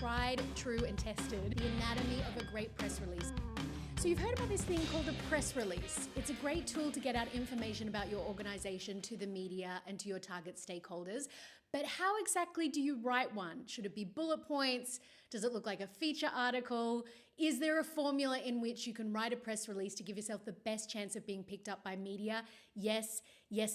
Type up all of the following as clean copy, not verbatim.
tried, true, and tested the anatomy of a great press release. So you've heard about this thing called a press release. It's a great tool to get out information about your organization to the media and to your target stakeholders. But how exactly do you write one? Should it be bullet points? Does it look like a feature article? Is there a formula in which you can write a press release to give yourself the best chance of being picked up by media? Yes,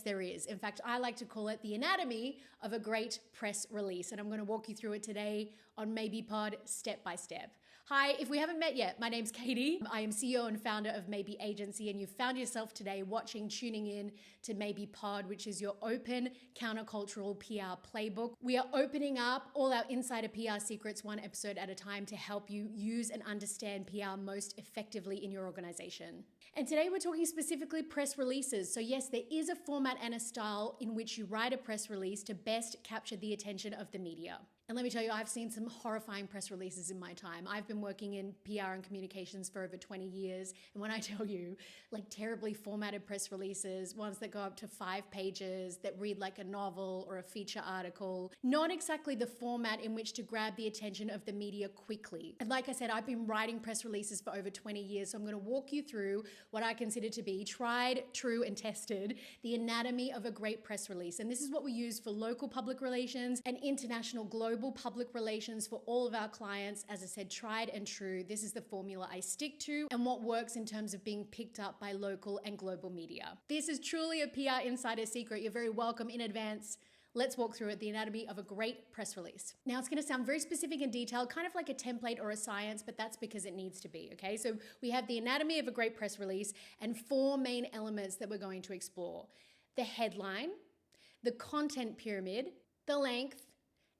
there is. In fact, I like to call it the anatomy of a great press release. And I'm going to walk you through it today on Maybe Pod step by step. Hi, if we haven't met yet, my name's Katie. I am CEO and founder of Maybe Agency, and you've found yourself today tuning in to Maybe Pod, which is your open countercultural PR playbook. We are opening up all our insider PR secrets one episode at a time to help you use and understand PR most effectively in your organization. And today we're talking specifically press releases. So yes, there is a format and a style in which you write a press release to best capture the attention of the media. And let me tell you, I've seen some horrifying press releases in my time. I've been working in PR and communications for over 20 years. And when I tell you, like terribly formatted press releases, ones that go up to 5 pages, that read like a novel or a feature article, not exactly the format in which to grab the attention of the media quickly. And like I said, I've been writing press releases for over 20 years. So I'm going to walk you through what I consider to be tried, true, and tested, the anatomy of a great press release. And this is what we use for local public relations and international global public relations for all of our clients. As I said, tried and true. This is the formula I stick to and what works in terms of being picked up by local and global media. This is truly a PR insider secret. You're very welcome in advance. Let's walk through it, the anatomy of a great press release. Now, it's going to sound very specific and detailed, kind of like a template or a science, but that's because it needs to be, okay? So we have the anatomy of a great press release and 4 main elements that we're going to explore: the headline, the content pyramid, the length,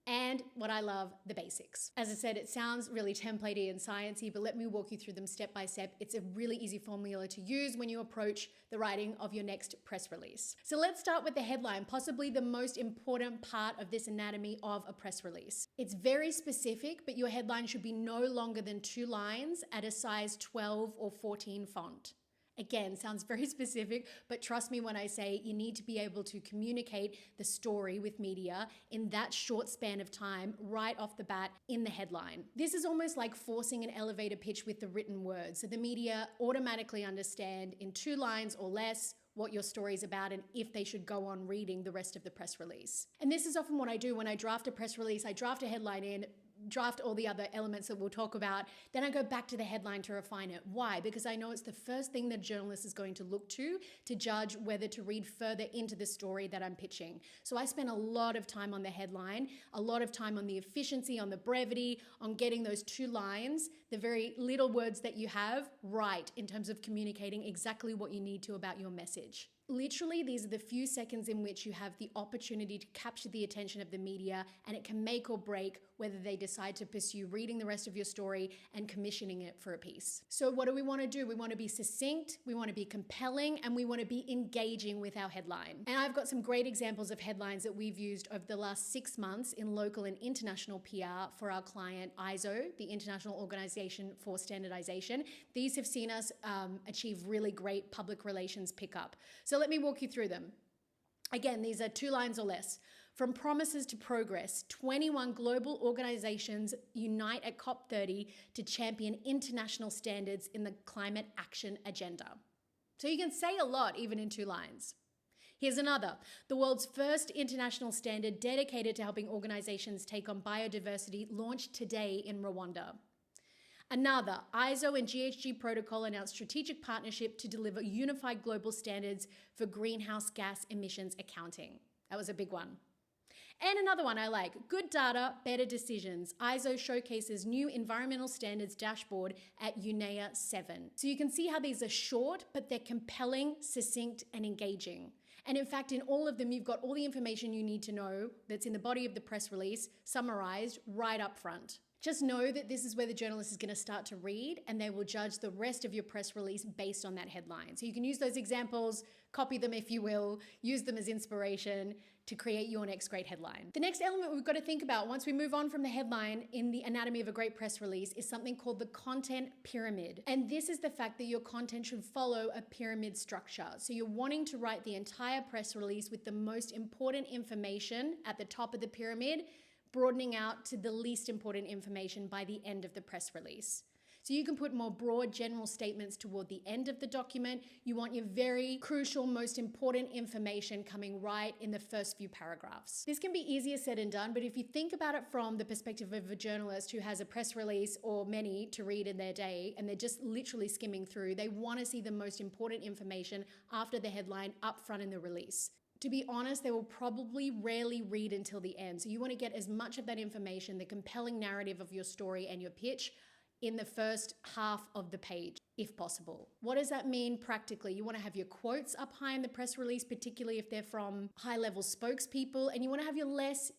and what I love, the basics. As I said, it sounds really templatey and sciencey, but let me walk you through them step by step. It's a really easy formula to use when you approach the writing of your next press release. So let's start with the headline, possibly the most important part of this anatomy of a press release. It's very specific, but your headline should be no longer than 2 lines at a size 12 or 14 font. Again, sounds very specific, but trust me when I say you need to be able to communicate the story with media in that short span of time right off the bat in the headline. This is almost like forcing an elevator pitch with the written word. So the media automatically understand in 2 lines or less what your story is about and if they should go on reading the rest of the press release. And this is often what I do when I draft a press release. I draft a headline in, draft all the other elements that we'll talk about. Then I go back to the headline to refine it. Why? Because I know it's the first thing that a journalist is going to look to judge whether to read further into the story that I'm pitching. So I spend a lot of time on the headline, a lot of time on the efficiency, on the brevity, on getting those 2 lines, the very little words that you have, right in terms of communicating exactly what you need to about your message. Literally, these are the few seconds in which you have the opportunity to capture the attention of the media, and it can make or break whether they decide to pursue reading the rest of your story and commissioning it for a piece. So what do we want to do? We want to be succinct, we want to be compelling, and we want to be engaging with our headline. And I've got some great examples of headlines that we've used over the last 6 months in local and international PR for our client ISO, the International Organization for Standardization. These have seen us achieve really great public relations pickup. So let me walk you through them. Again, these are 2 lines or less. From promises to progress, 21 global organizations unite at COP30 to champion international standards in the climate action agenda. So you can say a lot even in 2 lines. Here's another. The world's first international standard dedicated to helping organizations take on biodiversity launched today in Rwanda. Another, ISO and GHG Protocol announced strategic partnership to deliver unified global standards for greenhouse gas emissions accounting. That was a big one. And another one I like, good data, better decisions. ISO showcases new environmental standards dashboard at UNEA 7. So you can see how these are short, but they're compelling, succinct, and engaging. And in fact, in all of them, you've got all the information you need to know that's in the body of the press release, summarized right up front. Just know that this is where the journalist is going to start to read, and they will judge the rest of your press release based on that headline. So you can use those examples, copy them if you will, use them as inspiration to create your next great headline. The next element we've got to think about once we move on from the headline in the anatomy of a great press release is something called the content pyramid. And this is the fact that your content should follow a pyramid structure. So you're wanting to write the entire press release with the most important information at the top of the pyramid, broadening out to the least important information by the end of the press release. So you can put more broad general statements toward the end of the document. You want your very crucial, most important information coming right in the first few paragraphs. This can be easier said than done, but if you think about it from the perspective of a journalist who has a press release or many to read in their day, and they're just literally skimming through, they want to see the most important information after the headline up front in the release. To be honest, they will probably rarely read until the end. So you want to get as much of that information, the compelling narrative of your story and your pitch, in the first half of the page, if possible. What does that mean practically? You want to have your quotes up high in the press release, particularly if they're from high-level spokespeople, and you want to have your less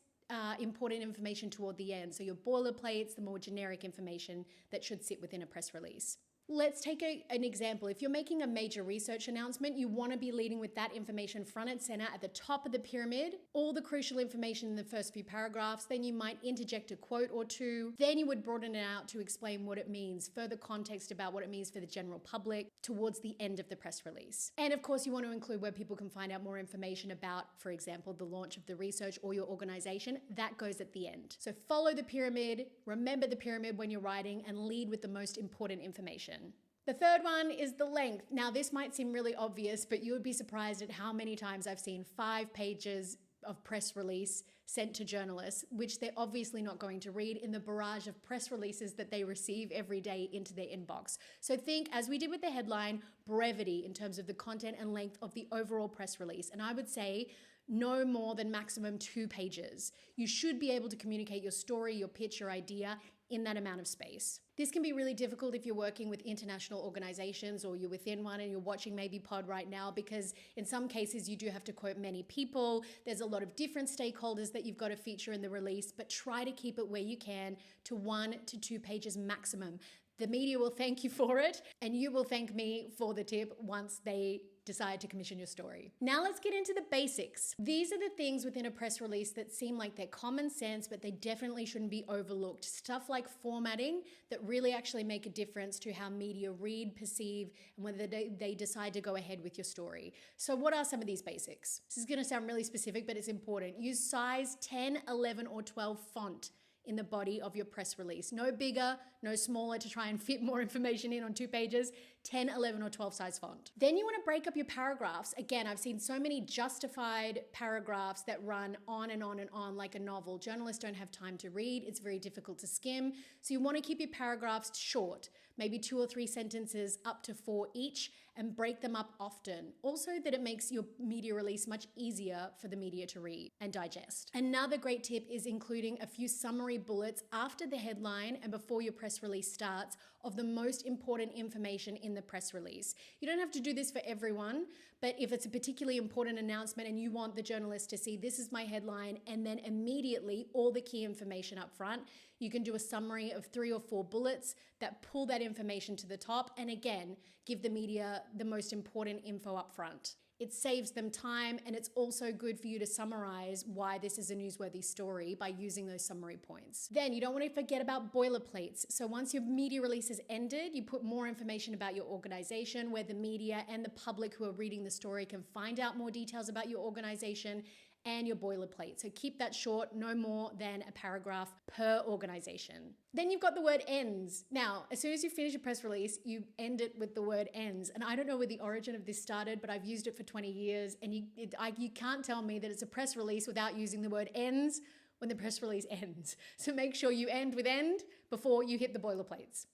important information toward the end. So your boilerplates, the more generic information that should sit within a press release. Let's take an example. If you're making a major research announcement, you want to be leading with that information front and center at the top of the pyramid, all the crucial information in the first few paragraphs. Then you might interject a quote or two. Then you would broaden it out to explain what it means, further context about what it means for the general public towards the end of the press release. And of course, you want to include where people can find out more information about, for example, the launch of the research or your organization. That goes at the end. So follow the pyramid, remember the pyramid when you're writing, and lead with the most important information. The third one is the length. Now, this might seem really obvious, but you would be surprised at how many times I've seen 5 pages of press release sent to journalists, which they're obviously not going to read in the barrage of press releases that they receive every day into their inbox. So think, as we did with the headline, brevity in terms of the content and length of the overall press release. And I would say no more than maximum 2 pages. You should be able to communicate your story, your pitch, your idea in that amount of space. This can be really difficult if you're working with international organizations or you're within one and you're watching maybe Pod right now, because in some cases you do have to quote many people. There's a lot of different stakeholders that you've got to feature in the release, but try to keep it where you can to 1 to 2 pages maximum. The media will thank you for it, and you will thank me for the tip once they decide to commission your story. Now let's get into the basics. These are the things within a press release that seem like they're common sense, but they definitely shouldn't be overlooked. Stuff like formatting that really actually make a difference to how media read, perceive, and whether they decide to go ahead with your story. So what are some of these basics? This is going to sound really specific, but it's important. Use size 10, 11, or 12 font in the body of your press release. No bigger, no smaller to try and fit more information in on 2 pages. 10, 11, or 12 size font. Then you want to break up your paragraphs. Again, I've seen so many justified paragraphs that run on and on and on like a novel. Journalists don't have time to read. It's very difficult to skim. So you want to keep your paragraphs short, maybe 2 or 3 sentences up to 4 each, and break them up often. Also that it makes your media release much easier for the media to read and digest. Another great tip is including a few summary bullets after the headline and before your press release starts of the most important information in the press release. You don't have to do this for everyone, but if it's a particularly important announcement and you want the journalist to see this is my headline and then immediately all the key information up front, you can do a summary of 3 or 4 bullets that pull that information to the top and again, give the media the most important info up front. It saves them time, and it's also good for you to summarize why this is a newsworthy story by using those summary points. Then you don't want to forget about boilerplates. So once your media release has ended, you put more information about your organization where the media and the public who are reading the story can find out more details about your organization and your boilerplate. So keep that short, no more than a paragraph per organization. Then you've got the word ends. Now, as soon as you finish a press release, you end it with the word ends. And I don't know where the origin of this started, but I've used it for 20 years. And you can't tell me that it's a press release without using the word ends when the press release ends. So make sure you end with end before you hit the boilerplates.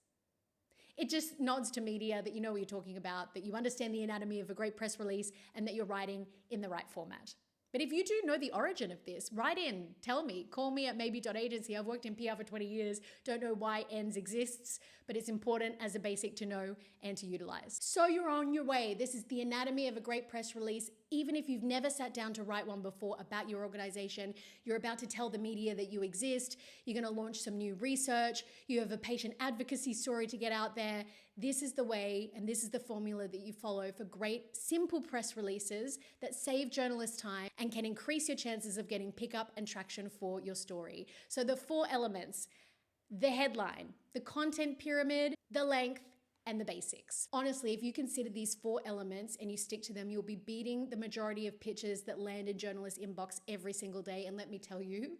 It just nods to media that you know what you're talking about, that you understand the anatomy of a great press release, and that you're writing in the right format. But if you do know the origin of this, write in, tell me, call me at maybe.agency. I've worked in PR for 20 years, don't know why ends exists, but it's important as a basic to know and to utilize. So you're on your way. This is the anatomy of a great press release. Even if you've never sat down to write one before about your organization, you're about to tell the media that you exist, you're going to launch some new research, you have a patient advocacy story to get out there. This is the way and this is the formula that you follow for great, simple press releases that save journalists time and can increase your chances of getting pickup and traction for your story. So the 4 elements: the headline, the content pyramid, the length, and the basics. Honestly, if you consider these 4 elements and you stick to them, you'll be beating the majority of pitches that land in journalists' inbox every single day. And let me tell you,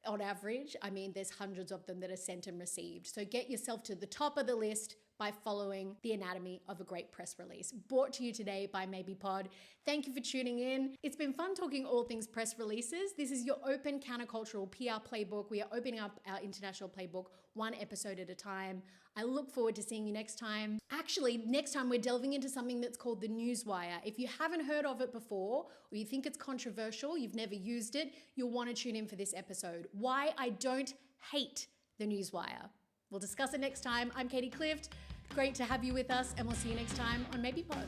on average. I mean, there's hundreds of them that are sent and received. So get yourself to the top of the list by following The Anatomy of a Great Press Release. Brought to you today by Maybe Pod. Thank you for tuning in. It's been fun talking all things press releases. This is your open countercultural PR playbook. We are opening up our international playbook one episode at a time. I look forward to seeing you next time. Actually, next time we're delving into something that's called the Newswire. If you haven't heard of it before, or you think it's controversial, you've never used it, you'll want to tune in for this episode. Why I don't hate the Newswire. We'll discuss it next time. I'm Katie Clift. Great to have you with us, and we'll see you next time on Maybe Pod.